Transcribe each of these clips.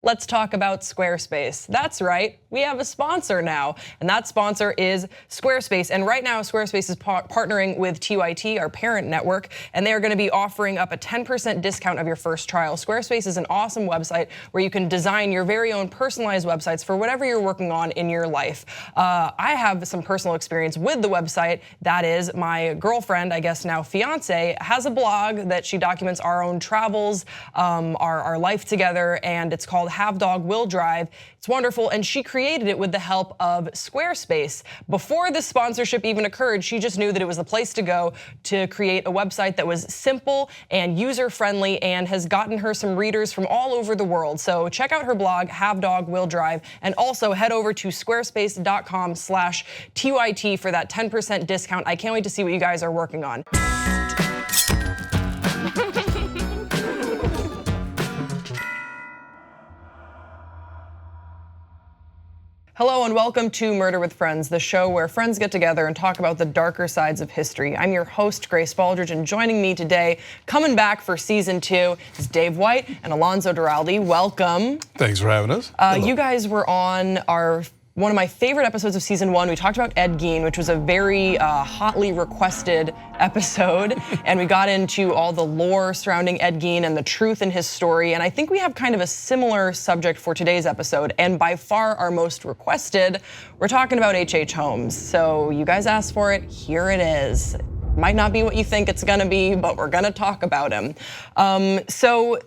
Let's talk about Squarespace. That's right, we have a sponsor now, and that sponsor is Squarespace. And right now, Squarespace is partnering with TYT, our parent network, and they are gonna be offering up a 10% discount of your first trial. Squarespace is an awesome website where you can design your very own personalized websites for whatever you're working on in your life. I have some personal experience with the website. That is, my girlfriend, I guess now fiance, has a blog that she documents our own travels, our life together, and it's called Have Dog Will Drive. It's wonderful, and she created it with the help of Squarespace. Before this sponsorship even occurred, she just knew that it was the place to go to create a website that was simple and user-friendly and has gotten her some readers from all over the world. So check out her blog, Have Dog Will Drive, and also head over to squarespace.com/TYT for that 10% discount. I can't wait to see what you guys are working on. Hello and welcome to Murder with Friends, the show where friends get together and talk about the darker sides of history. I'm your host, Grace Baldridge, and joining me today, coming back for season 2, is Dave White and Alonso Duralde. Welcome. Thanks for having us. You guys were on one of my favorite episodes of season 1. We talked about Ed Gein, which was a very hotly requested episode. And we got into all the lore surrounding Ed Gein and the truth in his story. And I think we have kind of a similar subject for today's episode. And by far our most requested, we're talking about H.H. Holmes. So you guys asked for it, here it is. Might not be what you think it's gonna be, but we're gonna talk about him. So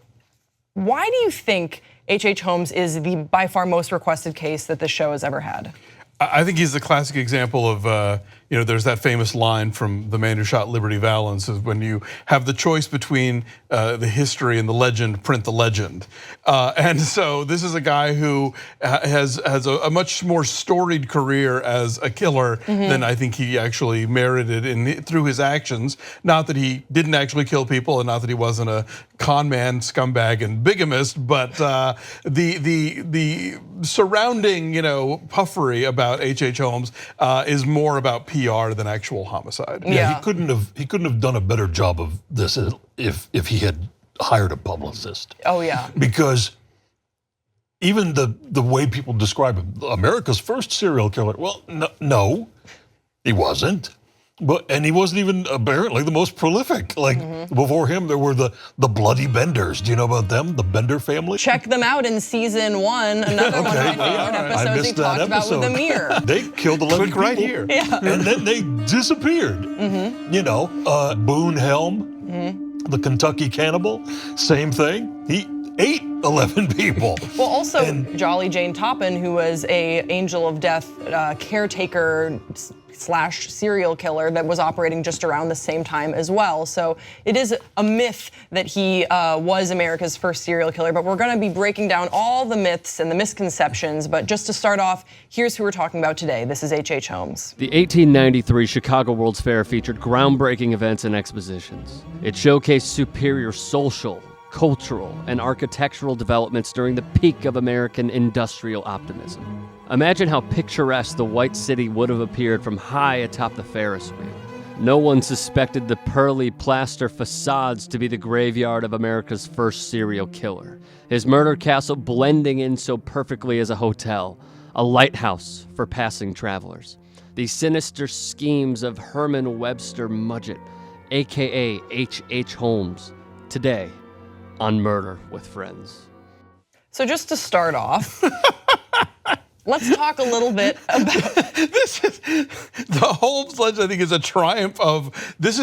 why do you think H.H. Holmes is the by far most requested case that this show has ever had? I think he's the classic example of, there's that famous line from The Man Who Shot Liberty Valance, is when you have the choice between the history and the legend, print the legend. And so this is a guy who has a much more storied career as a killer than I think he actually merited through his actions. Not that he didn't actually kill people, and not that he wasn't a con man, scumbag, and bigamist, but the surrounding puffery about H.H. Holmes is more about PR than actual homicide. Yeah, he couldn't have done a better job of this if he had hired a publicist. Oh yeah. Because even the way people describe him, America's first serial killer. Well, no, he wasn't. And he wasn't even apparently the most prolific. Like before him, there were the Bloody Benders. Do you know about them? The Bender family? Check them out in season 1. Another one of my favorite episodes he talked about with Amir. They killed 11 people. Right here. Yeah. And then they disappeared. Boone Helm, the Kentucky cannibal, same thing. He ate 11 people. Well, also Jolly Jane Toppin, who was a angel of death caretaker / serial killer that was operating just around the same time as well. So it is a myth that he was America's first serial killer, but we're gonna be breaking down all the myths and the misconceptions. But just to start off, here's who we're talking about today. This is H.H. Holmes. The 1893 Chicago World's Fair featured groundbreaking events and expositions. It showcased superior social, cultural, and architectural developments during the peak of American industrial optimism. Imagine how picturesque the White City would have appeared from high atop the Ferris wheel. No one suspected the pearly plaster facades to be the graveyard of America's first serial killer. His murder castle blending in so perfectly as a hotel, a lighthouse for passing travelers. The sinister schemes of Herman Webster Mudgett, aka H.H. Holmes, today on Murder with Friends. So just to start off, let's talk a little bit about the Holmes legend. I think is a triumph of this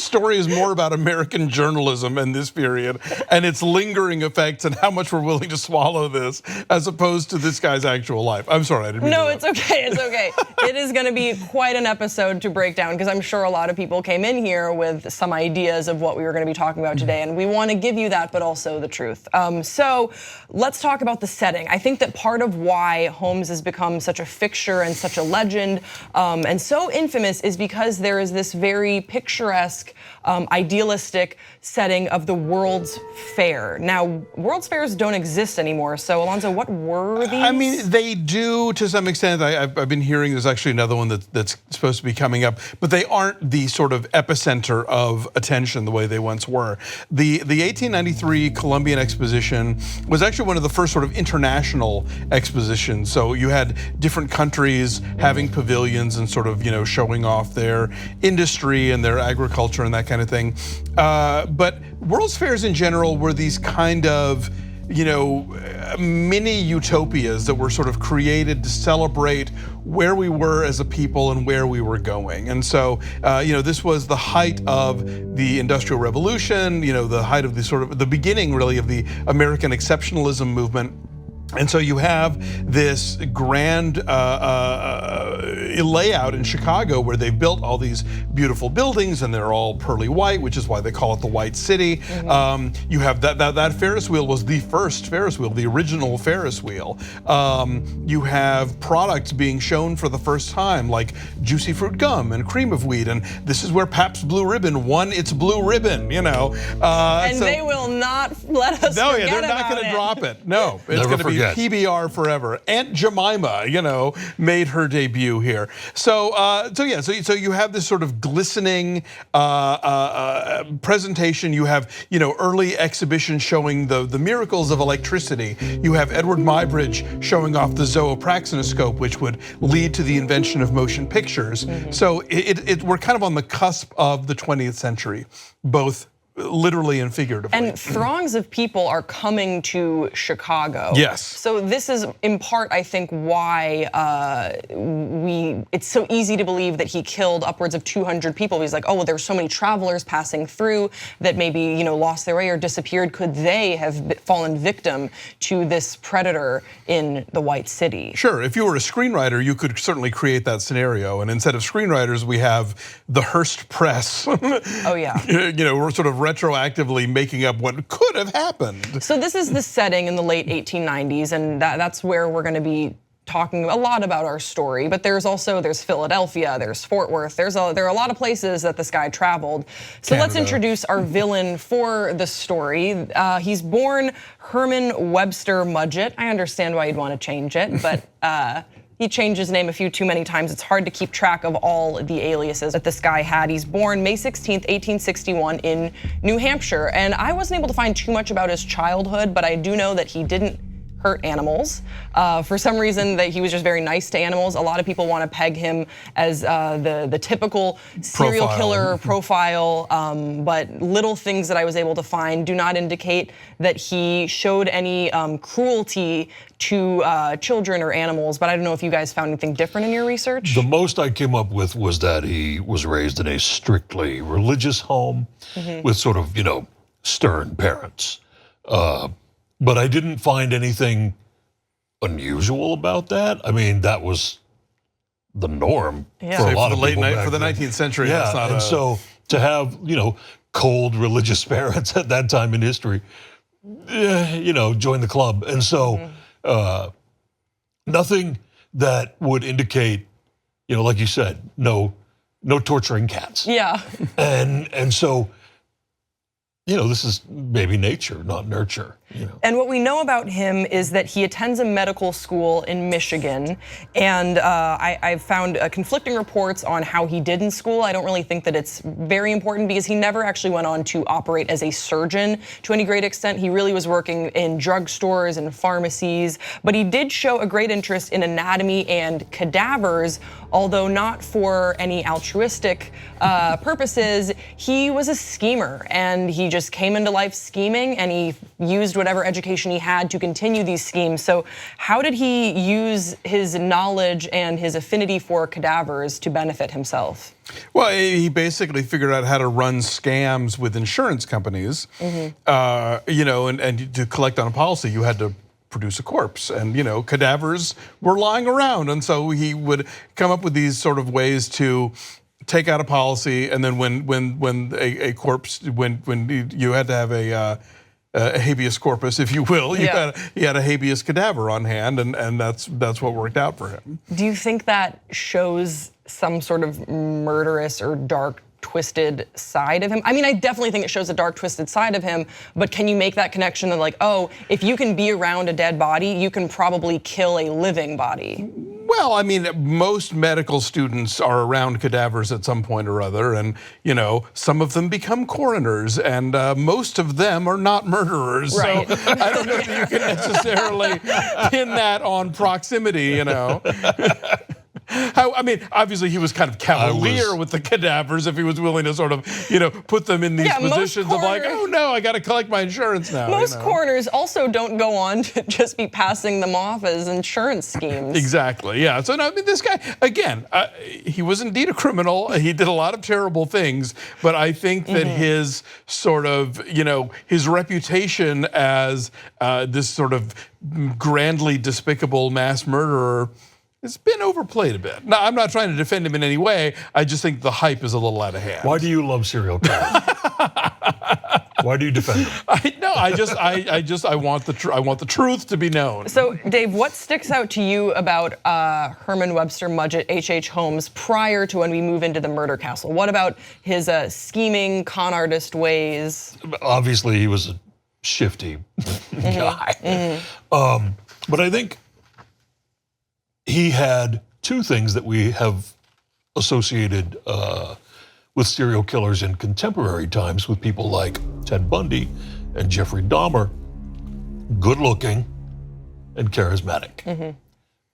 story is more about American journalism in this period and its lingering effects and how much we're willing to swallow this as opposed to this guy's actual life. I'm sorry, I didn't mean No, it's okay, it's okay. It is gonna be quite an episode to break down because I'm sure a lot of people came in here with some ideas of what we were gonna be talking about today, and we wanna give you that, but also the truth. So let's talk about the setting. I think that part of why Holmes has become such a fixture and such a legend and so infamous is because there is this very picturesque, idealistic setting of the World's Fair. Now, World's Fairs don't exist anymore, so Alonso, what were these? I mean, they do to some extent. I've been hearing there's actually another one that's supposed to be coming up, but they aren't the sort of epicenter of attention the way they once were. The 1893 Columbian Exposition was actually one of the first sort of international expositions. So you had different countries having pavilions and sort of, showing off their industry and their agriculture and that kind of thing. But World's Fairs in general were these kind of, mini utopias that were sort of created to celebrate where we were as a people and where we were going. And so, this was the height of the Industrial Revolution, the height of the sort of the beginning really of the American exceptionalism movement. And so you have this grand layout in Chicago where they built all these beautiful buildings and they're all pearly white, which is why they call it the White City. You have that Ferris wheel was the first Ferris wheel, the original Ferris wheel. You have products being shown for the first time like juicy fruit gum and cream of wheat, and this is where Pabst Blue Ribbon won its blue ribbon, And they will not let us No, forget they're not about going to it. drop it. No, it's Never going to be forget. PBR forever. Aunt Jemima, made her debut here. So you have this sort of glistening presentation. You have, early exhibitions showing the miracles of electricity. You have Edward Muybridge showing off the zoopraxinoscope, which would lead to the invention of motion pictures. So we're kind of on the cusp of the 20th century, both literally and figuratively. And throngs of people are coming to Chicago. Yes. So this is in part, I think, why it's so easy to believe that he killed upwards of 200 people. He's like, oh, well, there's so many travelers passing through that maybe, lost their way or disappeared. Could they have fallen victim to this predator in the White City? Sure, if you were a screenwriter, you could certainly create that scenario. And instead of screenwriters, we have the Hearst Press. Oh yeah. We're sort of retroactively making up what could have happened. So this is the setting in the late 1890s, and that's where we're going to be talking a lot about our story. But there's Philadelphia, there's Fort Worth, there are a lot of places that this guy traveled. So let's introduce our villain for the story. He's born Herman Webster Mudgett. I understand why you'd want to change it, but he changed his name a few too many times. It's hard to keep track of all the aliases that this guy had. He's born May 16th, 1861 in New Hampshire. And I wasn't able to find too much about his childhood, but I do know that he didn't hurt animals. For some reason that he was just very nice to animals. A lot of people want to peg him as the typical serial killer profile, but little things that I was able to find do not indicate that he showed any cruelty to children or animals, but I don't know if you guys found anything different in your research. The most I came up with was that he was raised in a strictly religious home with sort of, stern parents. But I didn't find anything unusual about that. I mean, that was the norm for a lot of people back for the then. 19th century. Yeah, that's not and so to have, cold religious parents at that time in history, join the club. And so nothing that would indicate, like you said, no torturing cats. Yeah. And so, this is maybe nature, not nurture. And what we know about him is that he attends a medical school in Michigan, and I've found conflicting reports on how he did in school. I don't really think that it's very important because he never actually went on to operate as a surgeon to any great extent. He really was working in drugstores and pharmacies, but he did show a great interest in anatomy and cadavers, although not for any altruistic purposes. He was a schemer, and he just came into life scheming, and he used whatever education he had to continue these schemes. So how did he use his knowledge and his affinity for cadavers to benefit himself? Well, he basically figured out how to run scams with insurance companies. And to collect on a policy, you had to produce a corpse, and cadavers were lying around, and so he would come up with these sort of ways to take out a policy, and then when a corpse, when you had to have habeas corpus, if you will. Yeah. He had a habeas cadaver on hand, and that's what worked out for him. Do you think that shows some sort of murderous or dark, twisted side of him? I mean, I definitely think it shows a dark, twisted side of him, but can you make that connection that like, oh, if you can be around a dead body, you can probably kill a living body? Well, I mean, most medical students are around cadavers at some point or other, and some of them become coroners, and most of them are not murderers. Right. So I don't know that you can necessarily pin that on proximity. I mean, obviously he was kind of cavalier with the cadavers if he was willing to sort of, put them in these positions of like, oh no, I got to collect my insurance now. Most coroners also don't go on to just be passing them off as insurance schemes. Exactly, yeah. So, I mean, this guy, again, he was indeed a criminal. He did a lot of terrible things, but I think that his sort of, his reputation as this sort of grandly despicable mass murderer, it's been overplayed a bit. Now, I'm not trying to defend him in any way. I just think the hype is a little out of hand. Why do you love serial killers? Why do you defend them? I want the truth to be known. So, Dave, what sticks out to you about Herman, Webster, Mudgett, H.H. Holmes prior to when we move into the murder castle? What about his scheming, con artist ways? Obviously, he was a shifty guy. But I think he had two things that we have associated with serial killers in contemporary times with people like Ted Bundy and Jeffrey Dahmer: good looking and charismatic.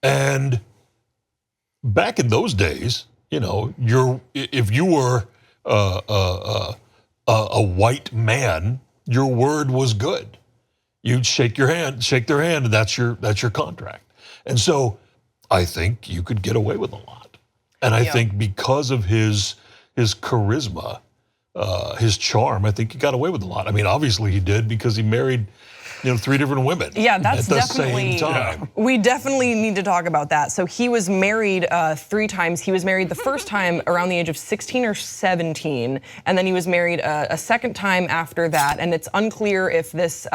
And back in those days, if you were a white man, your word was good. You'd shake their hand, and that's your contract. And so I think you could get away with a lot. And I think because of his charisma, his charm, I think he got away with a lot. I mean, obviously he did, because he married 3 different women. Yeah, that's at the definitely, same time. We definitely need to talk about that. So he was married 3 times. He was married the first time around the age of 16 or 17, and then he was married a second time after that. And it's unclear if this,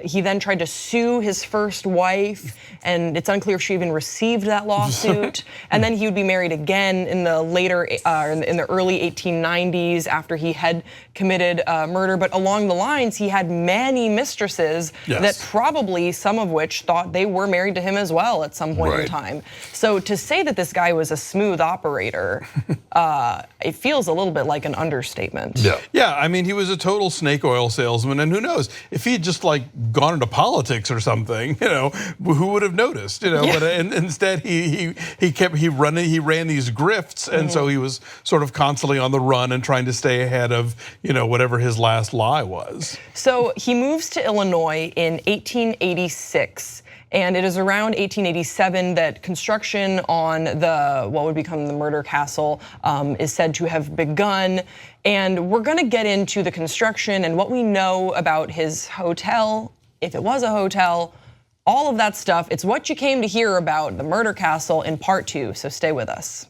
he then tried to sue his first wife, and it's unclear if she even received that lawsuit. And then he would be married again in the later, in the early 1890s after he had committed murder. But along the lines, he had many mistresses. Yes. That probably some of which thought they were married to him as well at some point in time. So to say that this guy was a smooth operator, it feels a little bit like an understatement. Yeah, I mean, he was a total snake oil salesman, and who knows, if he had just like gone into politics or something, who would have noticed, But instead he ran these grifts, and so he was sort of constantly on the run and trying to stay ahead of, whatever his last lie was. So he moves to Illinois in 1886. And it is around 1887 that construction on what would become the murder castle is said to have begun. And we're gonna get into the construction and what we know about his hotel, if it was a hotel, all of that stuff. It's what you came to hear about the murder castle in part 2, so stay with us.